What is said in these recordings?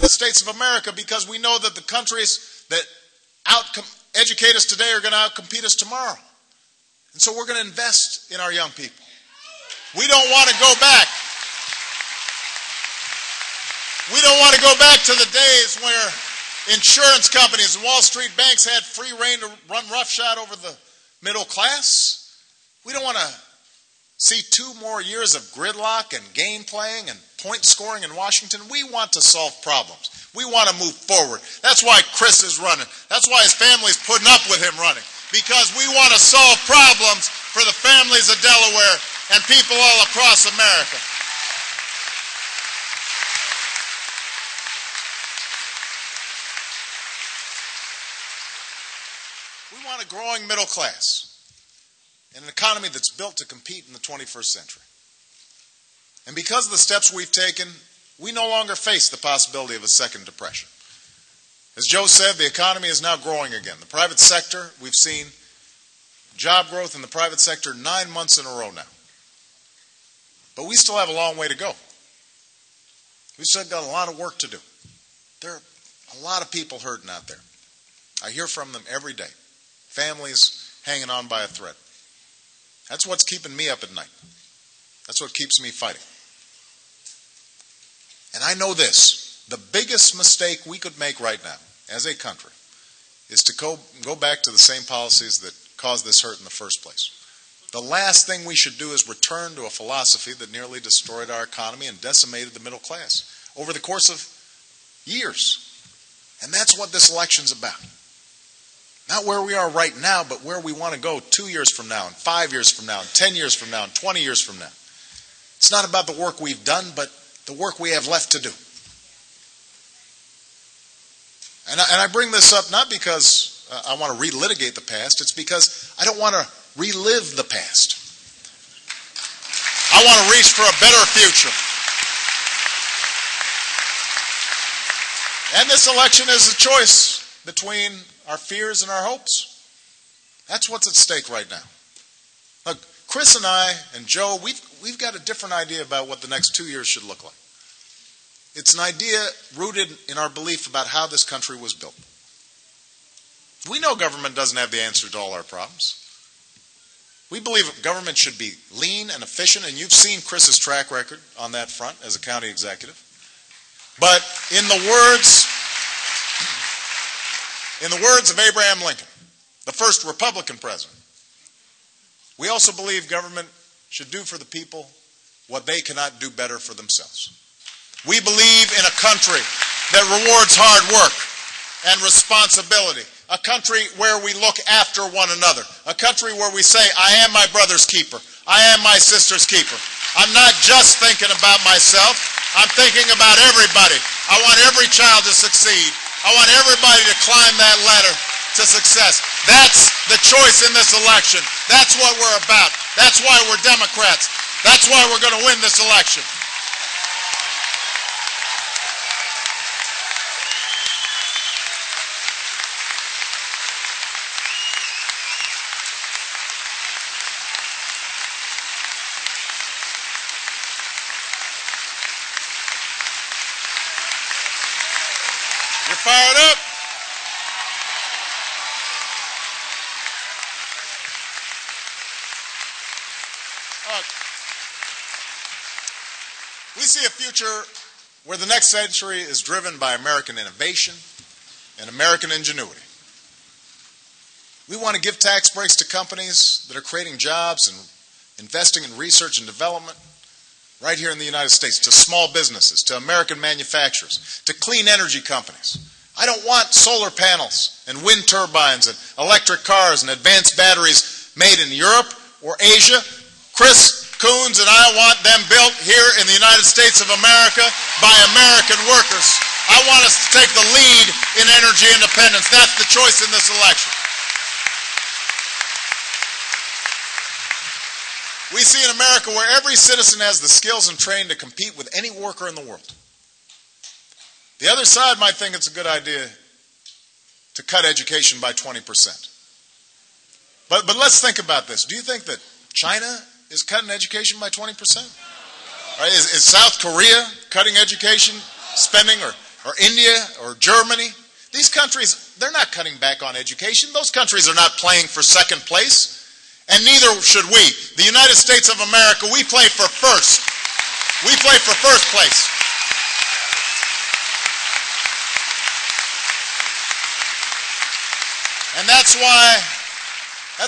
United States of America because we know that the countries that out-educate us today are going to out-compete us tomorrow. And so we're going to invest in our young people. We don't want to go back. We don't want to go back to the days where insurance companies and Wall Street banks had free rein to run roughshod over the middle class. We don't want to see 2 more years of gridlock and game playing and point scoring in Washington. We want to solve problems. We want to move forward. That's why Chris is running. That's why his family's putting up with him running. Because we want to solve problems for the families of Delaware and people all across America. We want a growing middle class and an economy that's built to compete in the 21st century. And because of the steps we've taken, we no longer face the possibility of a second depression. As Joe said, the economy is now growing again. The private sector, we've seen job growth in the private sector 9 months in a row now. But we still have a long way to go. We've still got a lot of work to do. There are a lot of people hurting out there. I hear from them every day. Families hanging on by a thread. That's what's keeping me up at night. That's what keeps me fighting. And I know this, the biggest mistake we could make right now as a country is to go back to the same policies that caused this hurt in the first place. The last thing we should do is return to a philosophy that nearly destroyed our economy and decimated the middle class over the course of years. And that's what this election's about. Not where we are right now, but where we want to go 2 years from now, and 5 years from now, and 10 years from now, and 20 years from now. It's not about the work we've done, but the work we have left to do. And I bring this up not because I want to relitigate the past, it's because I don't want to relive the past. I want to reach for a better future. And this election is a choice between our fears and our hopes. That's what's at stake right now. Look, Chris and I and Joe, we've got a different idea about what the next 2 years should look like. It's an idea rooted in our belief about how this country was built. We know government doesn't have the answer to all our problems. We believe government should be lean and efficient, and you've seen Chris's track record on that front as a county executive. But in the words of Abraham Lincoln, the first Republican president, we also believe government should do for the people what they cannot do better for themselves. We believe in a country that rewards hard work and responsibility, a country where we look after one another, a country where we say, I am my brother's keeper, I am my sister's keeper. I'm not just thinking about myself, I'm thinking about everybody. I want every child to succeed. I want everybody to climb that ladder to success. That's the choice in this election. That's what we're about. That's why we're Democrats. That's why we're going to win this election. You're fired up? We see a future where the next century is driven by American innovation and American ingenuity. We want to give tax breaks to companies that are creating jobs and investing in research and development right here in the United States, to small businesses, to American manufacturers, to clean energy companies. I don't want solar panels and wind turbines and electric cars and advanced batteries made in Europe or Asia. Chris, Coons, and I want them built here in the United States of America by American workers. I want us to take the lead in energy independence. That's the choice in this election. We see in America where every citizen has the skills and training to compete with any worker in the world. The other side might think it's a good idea to cut education by 20%. But let's think about this. Do you think that China is cutting education by 20%? Right? Is South Korea cutting education spending, or or India or Germany. These countries, they're not cutting back on education. Those countries are not playing for second place, and neither should we. The United States of America, we play for first. We play for first place. And that's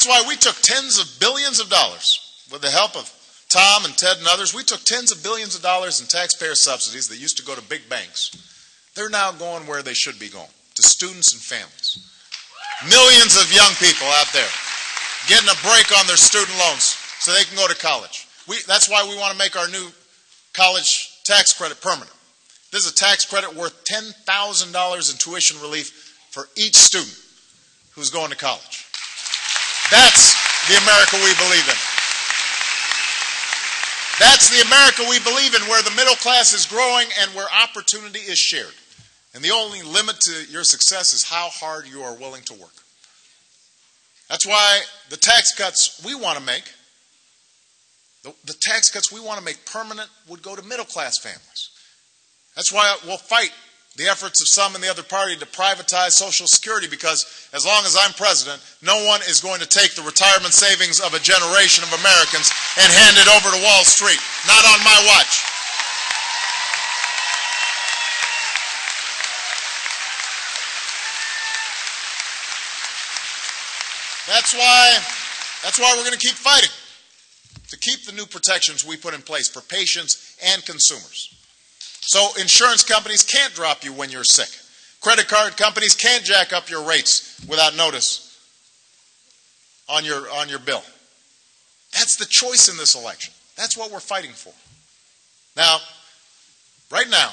why we took tens of billions of dollars with the help of Tom and Ted and others. We took tens of billions of dollars in taxpayer subsidies that used to go to big banks. They're now going where they should be going, to students and families. Millions of young people out there getting a break on their student loans so they can go to college. That's why we want to make our new college tax credit permanent. This is a tax credit worth $10,000 in tuition relief for each student who's going to college. That's the America we believe in. That's the America we believe in, where the middle class is growing and where opportunity is shared. And the only limit to your success is how hard you are willing to work. That's why the tax cuts we want to make, the tax cuts we want to make permanent, would go to middle class families. That's why we'll fight the efforts of some in the other party to privatize Social Security, because as long as I'm president, no one is going to take the retirement savings of a generation of Americans and hand it over to Wall Street. Not on my watch. That's why we're going to keep fighting to keep the new protections we put in place for patients and consumers. So insurance companies can't drop you when you're sick. Credit card companies can't jack up your rates without notice on your bill. That's the choice in this election. That's what we're fighting for. Now, right now,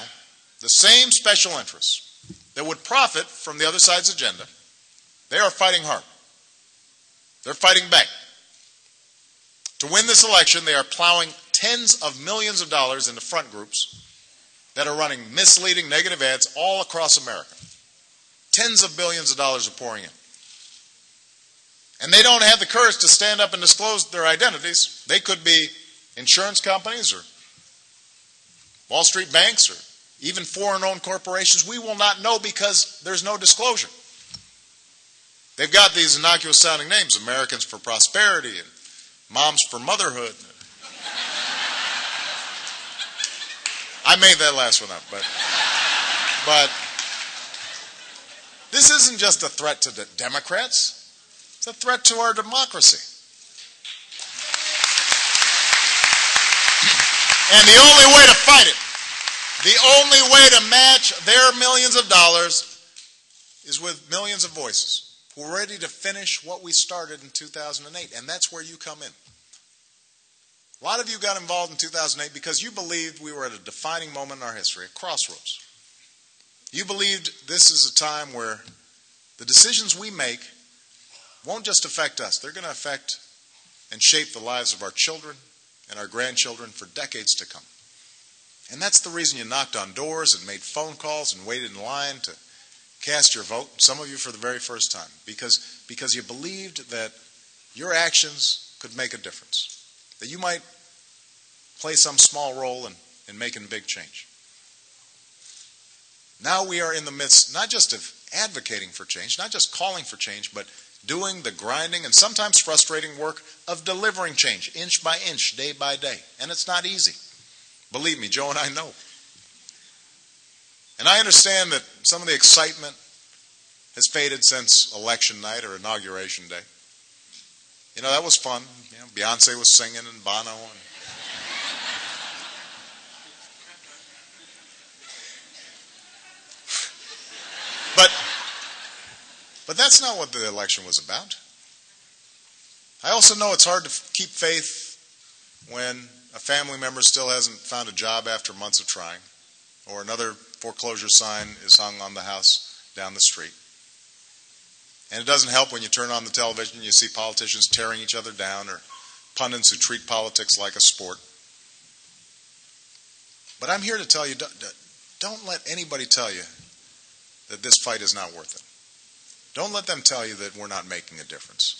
the same special interests that would profit from the other side's agenda, they are fighting hard. They're fighting back. To win this election, they are plowing tens of millions of dollars into front groups that are running misleading, negative ads all across America. Tens of billions of dollars are pouring in. And they don't have the courage to stand up and disclose their identities. They could be insurance companies or Wall Street banks or even foreign-owned corporations. We will not know because there's no disclosure. They've got these innocuous-sounding names, Americans for Prosperity and Moms for Motherhood. I made that last one up, but this isn't just a threat to the Democrats. It's a threat to our democracy. And the only way to fight it, the only way to match their millions of dollars is with millions of voices who are ready to finish what we started in 2008, and that's where you come in. A lot of you got involved in 2008 because you believed we were at a defining moment in our history, a crossroads. You believed this is a time where the decisions we make won't just affect us. They're going to affect and shape the lives of our children and our grandchildren for decades to come. And that's the reason you knocked on doors and made phone calls and waited in line to cast your vote, some of you for the very first time, because you believed that your actions could make a difference, that you might play some small role in making big change. Now we are in the midst not just of advocating for change, not just calling for change, but doing the grinding and sometimes frustrating work of delivering change, inch by inch, day by day. And it's not easy. Believe me, Joe and I know. And I understand that some of the excitement has faded since election night or inauguration day. You know, that was fun. You know, Beyonce was singing and Bono. But that's not what the election was about. I also know it's hard to keep faith when a family member still hasn't found a job after months of trying, or another foreclosure sign is hung on the house down the street. And it doesn't help when you turn on the television and you see politicians tearing each other down, or pundits who treat politics like a sport. But I'm here to tell you, don't let anybody tell you that this fight is not worth it. Don't let them tell you that we're not making a difference.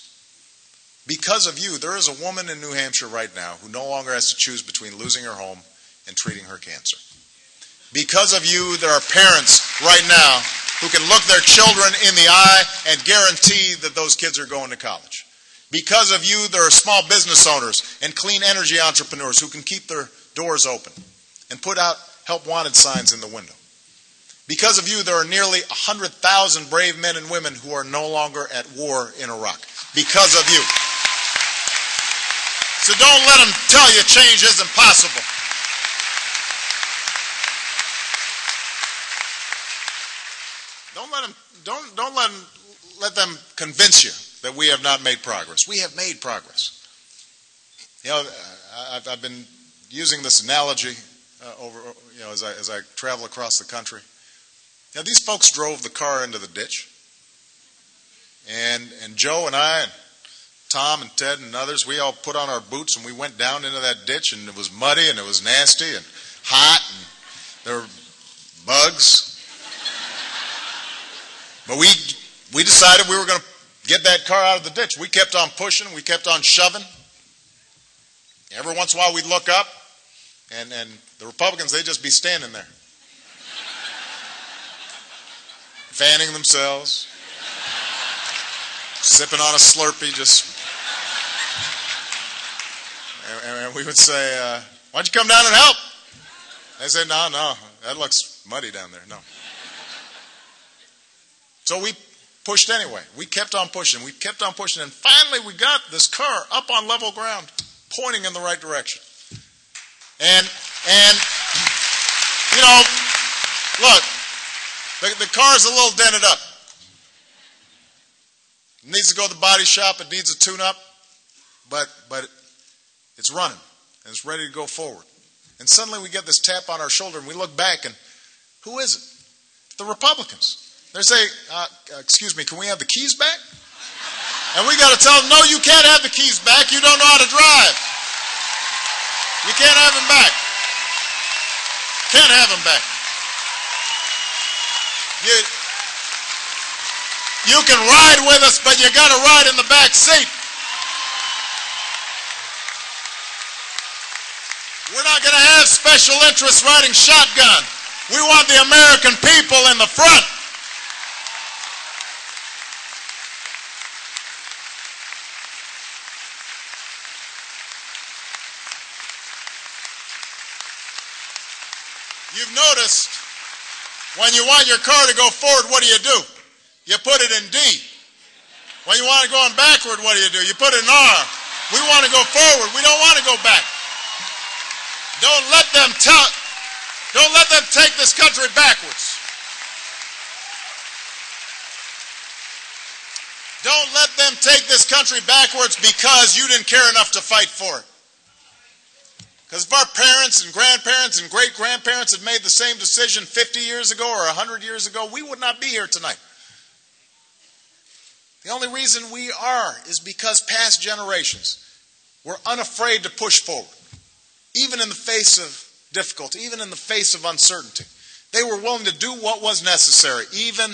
Because of you, there is a woman in New Hampshire right now who no longer has to choose between losing her home and treating her cancer. Because of you, there are parents right now who can look their children in the eye and guarantee that those kids are going to college. Because of you, there are small business owners and clean energy entrepreneurs who can keep their doors open and put out help wanted signs in the window. Because of you, there are nearly 100,000 brave men and women who are no longer at war in Iraq. Because of you. So don't let them tell you change isn't possible. Don't let them convince you that we have not made progress. We have made progress. You know, I've been using this analogy as I travel across the country. Now, these folks drove the car into the ditch, and Joe and I and Tom and Ted and others, we all put on our boots and we went down into that ditch, and it was muddy and it was nasty and hot and there were bugs. But we decided we were going to get that car out of the ditch. We kept on pushing. We kept on shoving. Every once in a while we'd look up, and the Republicans, they'd just be standing there, fanning themselves, sipping on a Slurpee, and we would say, why don't you come down and help? They say, no, that looks muddy down there. No. So we pushed anyway. We kept on pushing. We kept on pushing. And finally we got this car up on level ground, pointing in the right direction. And you know, look, the car's a little dented up. It needs to go to the body shop. It needs a tune-up. But it's running. And it's ready to go forward. And suddenly we get this tap on our shoulder, and we look back, and who is it? The Republicans. They say, excuse me, can we have the keys back? And we got to tell them, no, you can't have the keys back. You don't know how to drive. You can't have them back. Can't have them back. You can ride with us, but you got to ride in the back seat. We're not going to have special interests riding shotgun. We want the American people in the front. You've noticed when you want your car to go forward, what do? You put it in D. When you want it going backward, what do? You put it in R. We want to go forward. We don't want to go back. Don't let them take this country backwards. Don't let them take this country backwards because you didn't care enough to fight for it. Because if our parents and grandparents and great-grandparents had made the same decision 50 years ago or 100 years ago, we would not be here tonight. The only reason we are is because past generations were unafraid to push forward, even in the face of difficulty, even in the face of uncertainty. They were willing to do what was necessary, even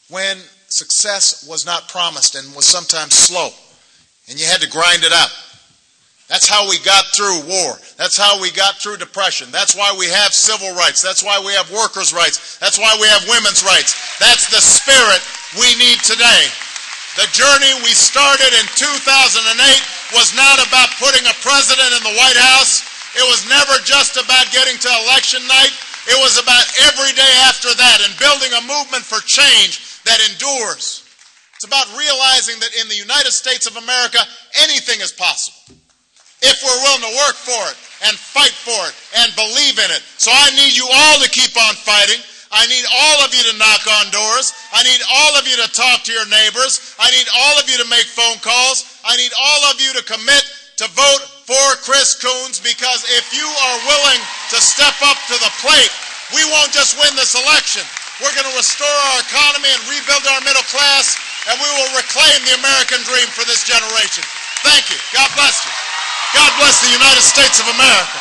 when success was not promised and was sometimes slow, and you had to grind it out. That's how we got through war. That's how we got through depression. That's why we have civil rights. That's why we have workers' rights. That's why we have women's rights. That's the spirit we need today. The journey we started in 2008 was not about putting a president in the White House. It was never just about getting to election night. It was about every day after that and building a movement for change that endures. It's about realizing that in the United States of America, anything is possible if we're willing to work for it and fight for it and believe in it. So I need you all to keep on fighting. I need all of you to knock on doors. I need all of you to talk to your neighbors. I need all of you to make phone calls. I need all of you to commit to vote for Chris Coons, because if you are willing to step up to the plate, we won't just win this election. We're going to restore our economy and rebuild our middle class, and we will reclaim the American dream for this generation. Thank you. God bless you. God bless the United States of America.